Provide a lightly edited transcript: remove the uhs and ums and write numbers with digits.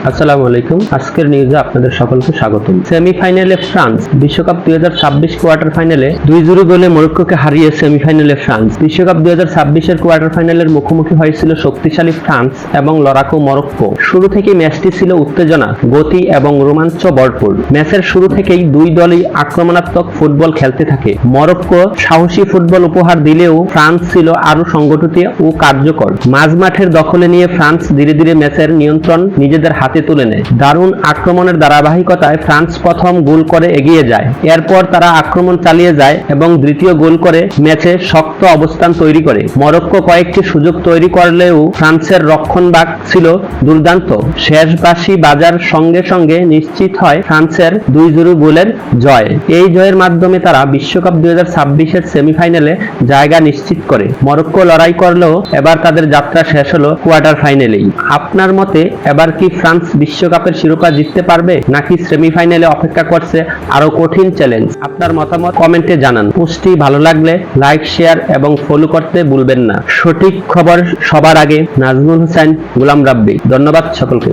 আসসালামু আলাইকুম। আজকের নিউজে আপনাদের সকলকে স্বাগতম। সেমিফাইনালে ফ্রান্স বিশ্বকাপ 2026 কোয়ার্টার ফাইনালে 2-0 গোলে মরক্কোকে হারিয়ে সেমিফাইনালে ফ্রান্স। বিশ্বকাপ 2026 এর কোয়ার্টার ফাইনালের মুখোমুখি হয়েছিল শক্তিশালী ফ্রান্স এবং লড়াকু মরক্কো। শুরু থেকেই ম্যাচটি ছিল উত্তেজনা, গতি এবং রোমাঞ্চ ভরপুর। ম্যাচের শুরু থেকেই দুই দলই আক্রমণাত্মক ফুটবল খেলতে থাকে। মরক্কো সাহসী ফুটবল উপহার দিলেও ফ্রান্স ছিল আরো সংগঠিত ও কার্যকর। মাঝমাঠের দখলে নিয়ে ফ্রান্স ধীরে ধীরে ম্যাচের নিয়ন্ত্রণ নিজেদের হাতে তুলে নেয়। দারুণ আক্রমণের ধারাবাহিকতায় ফ্রান্স প্রথম গোল করে এগিয়ে যায়। এরপর তারা আক্রমণ চালিয়ে যায় এবং দ্বিতীয় গোল করে ম্যাচে শক্ত অবস্থান তৈরি করে। মরক্কো কয়েকটি সুযোগ তৈরি করলেও ফ্রান্সের রক্ষণভাগ ছিল দুর্দান্ত। শেষ বাঁশি বাজার সঙ্গে সঙ্গে নিশ্চিত হয় ফ্রান্সের 2-0 গোলের জয়। এই জয়ের মাধ্যমে তারা বিশ্বকাপ 2026 এর সেমিফাইনালে জায়গা নিশ্চিত করে। মরক্কো লড়াই করলেও এবার তাদের যাত্রা শেষ হলো কোয়ার্টার ফাইনালেই। আপনার মতে এবার কি ফ্রান্স বিশ্বকাপের শিরোপা জিততে পারবে, নাকি সেমিফাইনালে অপেক্ষা করছে আরো কঠিন চ্যালেঞ্জ? আপনার মতামত কমেন্টে জানান। পোস্টটি ভালো লাগলে লাইক, শেয়ার এবং ফলো করতে ভুলবেন না। সঠিক খবর সবার আগে। নাজমুল হোসেন, গোলাম রাব্বি। ধন্যবাদ সকলকে।